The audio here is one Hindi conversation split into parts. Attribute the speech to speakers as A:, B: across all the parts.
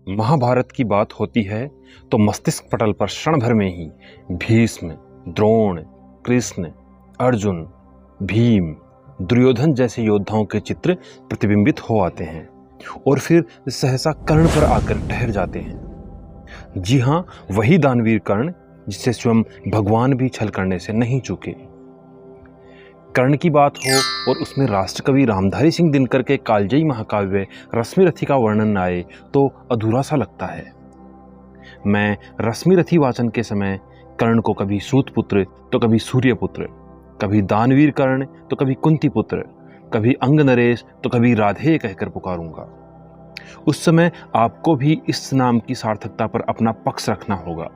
A: महाभारत की बात होती है तो मस्तिष्क पटल पर क्षण भर में ही भीष्म, द्रोण, कृष्ण, अर्जुन, भीम, दुर्योधन जैसे योद्धाओं के चित्र प्रतिबिंबित हो आते हैं और फिर सहसा कर्ण पर आकर ठहर जाते हैं। जी हाँ, वही दानवीर कर्ण जिससे स्वयं भगवान भी छल करने से नहीं चूके। कर्ण की बात हो और उसमें राष्ट्रकवि रामधारी सिंह दिनकर के कालजयी महाकाव्य रश्मिरथी का वर्णन आए तो अधूरा सा लगता है। मैं रश्मिरथी वाचन के समय कर्ण को कभी सूतपुत्र तो कभी सूर्यपुत्र, कभी दानवीर कर्ण तो कभी कुंती पुत्र, कभी अंग नरेश तो कभी राधेय कहकर पुकारूंगा। उस समय आपको भी इस नाम की सार्थकता पर अपना पक्ष रखना होगा।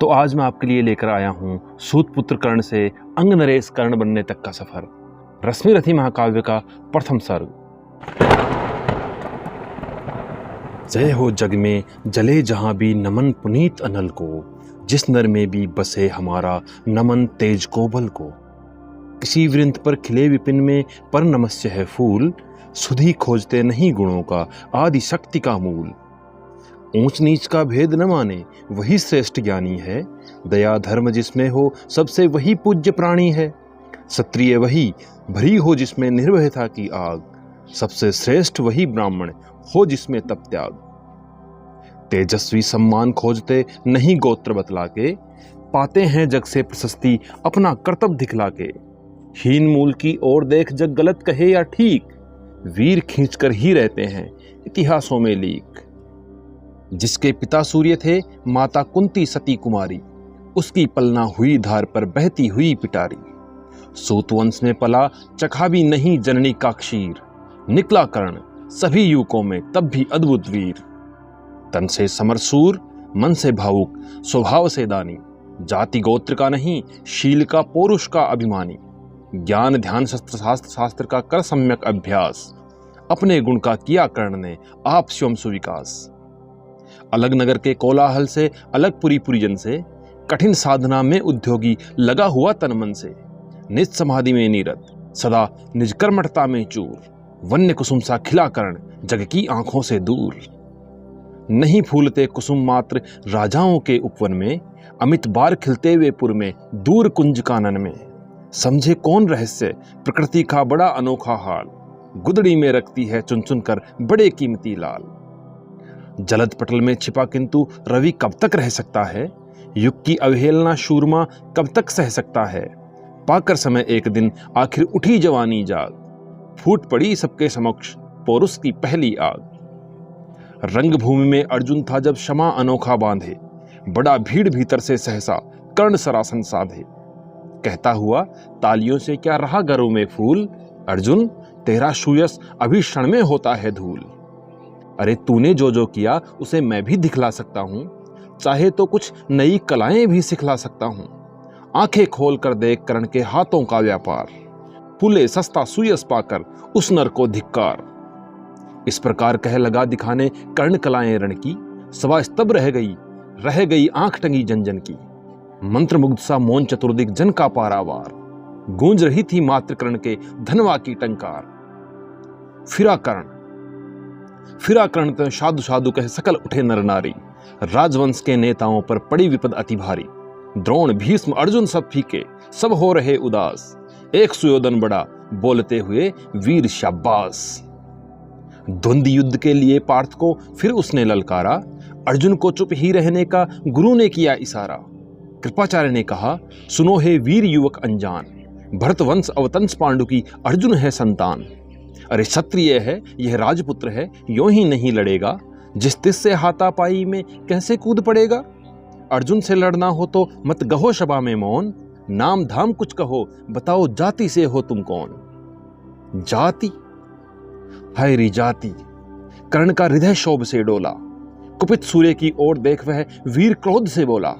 A: तो आज मैं आपके लिए लेकर आया हूं सूतपुत्र कर्ण से अंग नरेश कर्ण बनने तक का सफर, रश्मिरथी महाकाव्य का प्रथम सर्ग। जय हो जग में जले जहां भी नमन पुनीत अनल को, जिस नर में भी बसे हमारा नमन तेज को बल को। किसी वृंत पर खिले विपिन में पर नमस्य है फूल, सुधि खोजते नहीं गुणों का आदि शक्ति का मूल। ऊंच नीच का भेद न माने वही श्रेष्ठ ज्ञानी है, दया धर्म जिसमें हो सबसे वही पूज्य प्राणी है। क्षत्रिय वही भरी हो जिसमें निर्भयता की आग, सबसे श्रेष्ठ वही ब्राह्मण हो जिसमें तप त्याग। तेजस्वी सम्मान खोजते नहीं गोत्र बतला के, पाते हैं जग से प्रशस्ति अपना कर्तव्य दिखला के। हीन मूल की ओर देख जग गलत कहे या ठीक, वीर खींचकर ही रहते हैं इतिहासों में लीक। जिसके पिता सूर्य थे माता कुंती सती कुमारी, उसकी पलना हुई धार पर बहती हुई पिटारी। सूतवंश में पला चखा भी नहीं जननी का क्षीर, निकला कर्ण सभी युवकों में तब भी अद्भुत वीर। तन से समरसूर मन से भावुक स्वभाव से दानी, जाति गोत्र का नहीं शील का पौरुष का अभिमानी। ज्ञान ध्यान शास्त्र का कर सम्यक अभ्यास, अपने गुण का किया कर्ण ने आप स्वयं सुविकास। अलग नगर के कोलाहल से अलग पुरी पुरीजन से, कठिन साधना में उद्योगी लगा हुआ तन मन से। निज समाधि में नीरत सदा निज कर्मठता में चूर, वन्य कुसुम सा खिला कर्ण जग की आंखों से दूर। नहीं फूलते कुसुम मात्र राजाओं के उपवन में, अमित बार खिलते हुए पुर में दूर कुंज कानन में। समझे कौन रहस्य प्रकृति का बड़ा अनोखा हाल, गुदड़ी में रखती है चुन चुन कर बड़े कीमती लाल। जलद पटल में छिपा किंतु रवि कब तक रह सकता है, युग की अवहेलना शूरमा कब तक सह सकता है। पाकर समय एक दिन आखिर उठी जवानी जाग, फूट पड़ी सबके समक्ष पौरुष की पहली आग। रंगभूमि में अर्जुन था जब क्षमा अनोखा बांधे, बड़ा भीड़ भीतर से सहसा कर्ण सरासन साधे। कहता हुआ तालियों से क्या रहा घरों में फूल, अर्जुन तेरा सुयश अभी क्षण में होता है धूल। अरे तूने जो जो किया उसे मैं भी दिखला सकता हूं, चाहे तो कुछ नई कलाएं भी सिखला सकता हूं। आंखें खोल कर देख कर्ण के हाथों का व्यापार, फूले सस्ता सुयश पाकर उस नर को धिक्कार। इस प्रकार कह लगा दिखाने कर्ण कलाएं रण की, सवा स्तब्ध रह गई आंख टंगी जन जन की। मंत्रमुग्ध सा मौन चतुर्दिक जन का पारावार, गूंज रही थी मात्र कर्ण के धनवा की टंकार। फिरा कर्ण तो साधु साधु कह सकल उठे नर नारी, राजवंश के नेताओं पर पड़ी विपद अति भारी। द्रोण भीष्म अर्जुन सब फीके सब हो रहे उदास, एक सुयोधन बड़ा बोलते हुए वीर शाबाश। द्वंद्व युद्ध के लिए पार्थ को फिर उसने ललकारा, अर्जुन को चुप ही रहने का गुरु ने किया इशारा। कृपाचार्य ने कहा सुनो हे वीर युवक अनजान, भरतवंश अवतंस पांडु की अर्जुन है संतान। अरे क्षत्रिय है यह राजपुत्र है, यों ही नहीं लड़ेगा, जिस तिस से हाथापाई में कैसे कूद पड़ेगा। अर्जुन से लड़ना हो तो मत गहो सभा में मौन, नाम धाम कुछ कहो बताओ जाति से हो तुम कौन। जाति हाय री जाति, कर्ण का हृदय शोभ से डोला। कुपित सूर्य की ओर देख वह वीर क्रोध से बोला,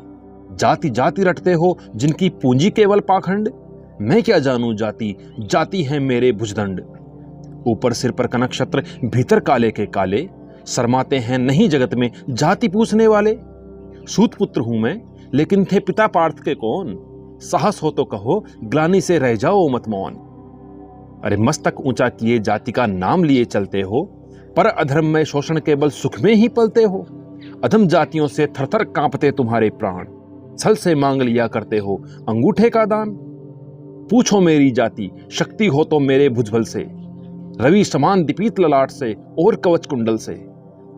A: जाति जाति रटते हो जिनकी पूंजी केवल पाखंड। मैं क्या जानू जाति, जाति है मेरे भुजदंड। ऊपर सिर पर कनक छत्र भीतर काले के काले, शर्माते हैं नहीं जगत में जाति पूछने वाले। सूतपुत्र हूं मैं लेकिन थे पिता पार्थ के कौन, साहस हो तो कहो ग्लानि से रह जाओ मत मौन। अरे मस्तक ऊंचा किए जाति का नाम लिए चलते हो, पर अधर्म में शोषण केवल सुख में ही पलते हो। अधम जातियों से थरथर कांपते तुम्हारे प्राण, छल से मांग लिया करते हो अंगूठे का दान। पूछो मेरी जाति, शक्ति हो तो मेरे भुजबल से, रवि समान दीपित ललाट से और कवच कुंडल से।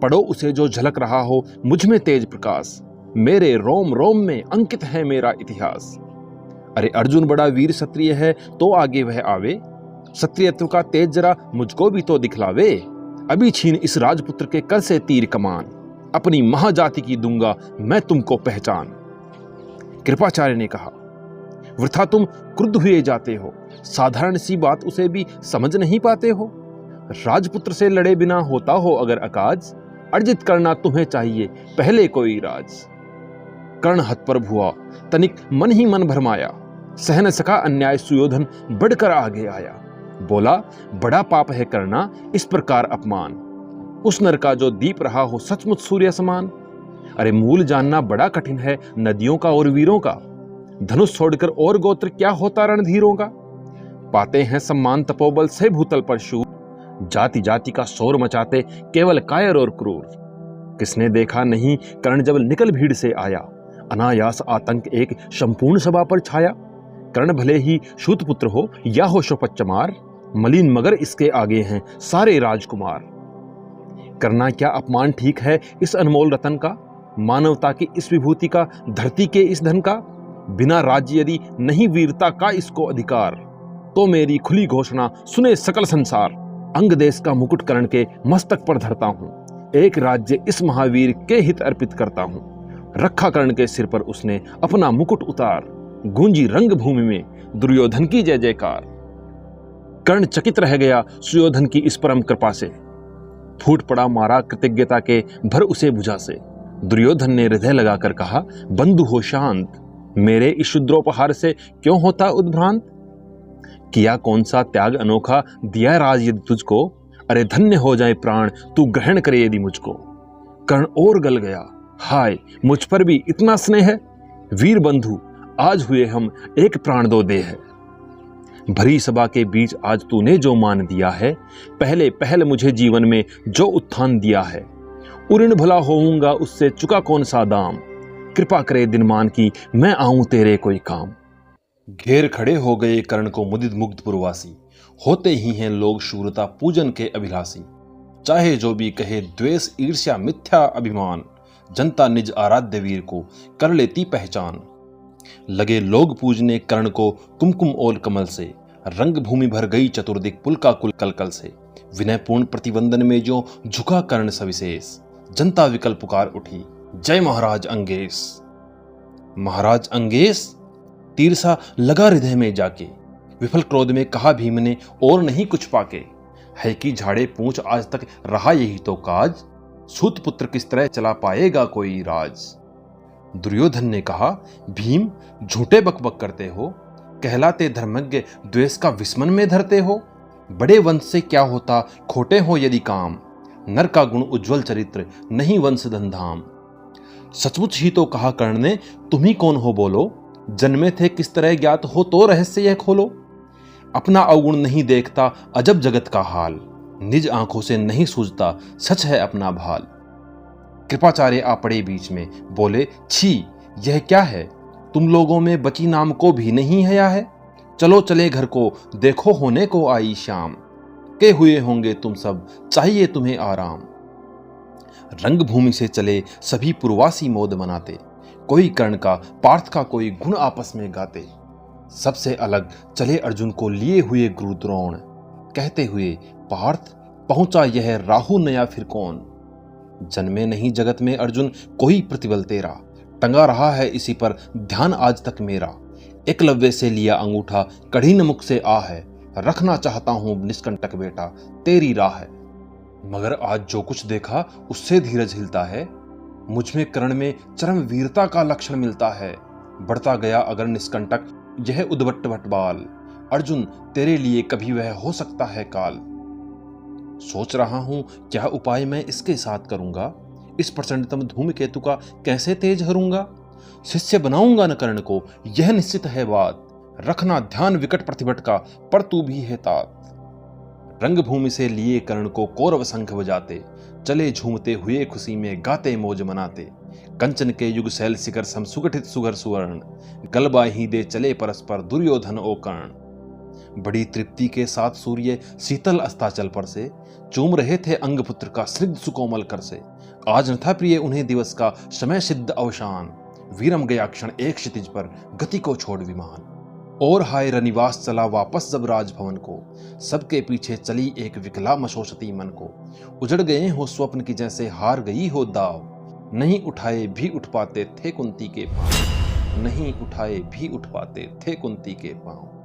A: पढ़ो उसे जो झलक रहा हो मुझ में तेज प्रकाश, मेरे रोम रोम में अंकित है मेरा इतिहास। अरे अर्जुन बड़ा वीर क्षत्रिय है तो आगे वह आवे, क्षत्रियत्व का तेज जरा मुझको भी तो दिखलावे। अभी छीन इस राजपुत्र के कर से तीर कमान, अपनी महाजाति की दूंगा मैं तुमको पहचान। कृपाचार्य ने कहा, वृथा तुम क्रुद्ध हुए जाते हो, साधारण सी बात उसे भी समझ नहीं पाते हो। राजपुत्र से लड़े बिना होता हो अगर अकाज, अर्जित करना तुम्हें चाहिए पहले कोई राज। कर्ण हतप्रभ हुआ, तनिक मन ही मन भरमाया, सह न सका अन्याय सुयोधन बढ़कर आगे आया। बोला, बड़ा पाप है करना इस प्रकार अपमान, उस नर का जो दीप रहा हो सचमुच सूर्य समान। अरे मूल जानना बड़ा कठिन है नदियों का और वीरों का, धनुष छोड़कर और गोत्र क्या होता रणधीरों का। पाते हैं सम्मान तपोबल से भूतल पर शूर, जाति जाति का शोर मचाते केवल कायर और क्रूर। किसने देखा नहीं कर्ण जब निकल भीड़ से आया, अनायास आतंक एक संपूर्ण सभा पर छाया। कर्ण भले ही शूतपुत्र हो या हो शोपच्चमार, मलिन मगर इसके आगे हैं सारे राजकुमार। करना क्या अपमान ठीक है इस अनमोल रतन का, मानवता की इस विभूति का, धरती के इस धन का। बिना राज्य यदि नहीं वीरता का इसको अधिकार, तो मेरी खुली घोषणा सुने सकल संसार। अंग देश का मुकुट कर्ण के मस्तक पर धरता हूं, एक राज्य इस महावीर के हित अर्पित करता हूं। रखा कर्ण के सिर पर उसने अपना मुकुट उतार, गूंजी रंग भूमि में दुर्योधन की जय जयकार। कर्ण चकित रह गया सुयोधन की इस परम कृपा से, फूट पड़ा मारा कृतज्ञता के भर उसे भुजा से। दुर्योधन ने हृदय लगाकर कहा, बंधु हो शांत, मेरे इस शुद्रोपहार से क्यों होता उद्भ्रांत। किया कौन सा त्याग अनोखा दिया राज यदि तुझको, अरे धन्य हो जाए प्राण तू ग्रहण करे यदि मुझको। कर्ण और गल गया, हाय मुझ पर भी इतना स्नेह है, वीर बंधु आज हुए हम एक प्राण दो देह। भरी सभा के बीच आज तूने जो मान दिया है, पहले पहल मुझे जीवन में जो उत्थान दिया है। उऋण भला होऊंगा उससे चुका कौन सा दाम, कृपा करे दिनमान की मैं आऊं तेरे कोई काम। घेर खड़े हो गए कर्ण को मुदित मुग्ध पुरवासी, होते ही हैं लोग शूरता पूजन के अभिलाषी। चाहे जो भी कहे द्वेष ईर्ष्या मिथ्या अभिमान, जनता निज आराध्य वीर को कर लेती पहचान। लगे लोग पूजने कर्ण को कुमकुम और कमल से, रंग भूमि भर गई चतुर्दिक पुलका कुल कलकल से। विनयपूर्ण प्रतिवंदन में जो झुका कर्ण सविशेष, जनता विकल पुकार उठी, जय महाराज अंगेश। महाराज अंगेश, तीर सा लगा हृदय में जाके, विफल क्रोध में कहा भीम ने और नहीं कुछ पाके। है कि झाड़े पूंछ आज तक रहा यही तो काज, सूत पुत्र किस तरह चला पाएगा कोई राज। दुर्योधन ने कहा, भीम झूठे बकबक करते हो, कहलाते धर्मज्ञ द्वेष का विस्मन में धरते हो। बड़े वंश से क्या होता खोटे हो यदि काम, नर का गुण उज्जवल चरित्र नहीं वंश धनधाम। सचमुच ही तो कहा कर्ण ने, तुम ही कौन हो बोलो, जन्मे थे किस तरह ज्ञात हो तो रहस्य यह खोलो। अपना अवगुण नहीं देखता अजब जगत का हाल, निज आंखों से नहीं सूझता सच है अपना भाल। कृपाचार्य आ पड़े बीच में, बोले, छी यह क्या है, तुम लोगों में बची नाम को भी नहीं हया है। चलो चले घर को, देखो होने को आई शाम, के हुए होंगे तुम सब चाहिए तुम्हें आराम। रंग भूमि से चले सभी पुरवासी मोद मनाते, कोई कर्ण का पार्थ का कोई गुण आपस में गाते। सबसे अलग चले अर्जुन को लिए हुए गुरु द्रोण, कहते हुए पार्थ पहुंचा यह राहु नया फिर कौन। जन्मे नहीं जगत में अर्जुन कोई प्रतिबल तेरा, टंगा रहा है इसी पर ध्यान आज तक मेरा। एकलव्य से लिया अंगूठा कठिन मुख से आ है, रखना चाहता हूं निष्कंटक बेटा तेरी राह है। मगर आज जो कुछ देखा उससे धीरज हिलता है, मुझ में कर्ण में चरम वीरता का लक्षण मिलता है। बढ़ता गया अगर निष्कंटक यह उद्भट भटबाल, अर्जुन तेरे लिए कभी वह हो सकता है काल। सोच रहा हूं क्या उपाय मैं इसके साथ करूंगा, इस प्रचंडतम धूमकेतु का कैसे तेज हरूंगा। शिष्य बनाऊंगा न कर्ण को यह निश्चित है बात, रखना ध्यान विकट प्रतिभट का पर तू भी है तात। रंगभूमि से लिए कर्ण को कौरव शंख बजाते, चले झूमते हुए खुशी में गाते मौज मनाते। कंचन के युग शैल शिखर सम सुगठित सुघर सुवर्ण, गलबा ही दे चले परस्पर दुर्योधन ओ कर्ण। बड़ी तृप्ति के साथ सूर्य शीतल अस्ताचल पर से चूम रहे थे अंगपुत्र का स्निग्ध सुकोमल कर से। आज न था प्रिय उन्हें दिवस का समय सिद्ध अवसान, वीरम गया क्षण एक क्षितिज पर गति को छोड़ विमान। और हाय रनिवास चला वापस जब राजभवन को, सबके पीछे चली एक विकला मशोषती मन को। उजड़ गए हो स्वप्न की जैसे हार गई हो दाव, नहीं उठाए भी उठ पाते थे कुंती के पांव, नहीं उठाए भी उठ पाते थे कुंती के पांव।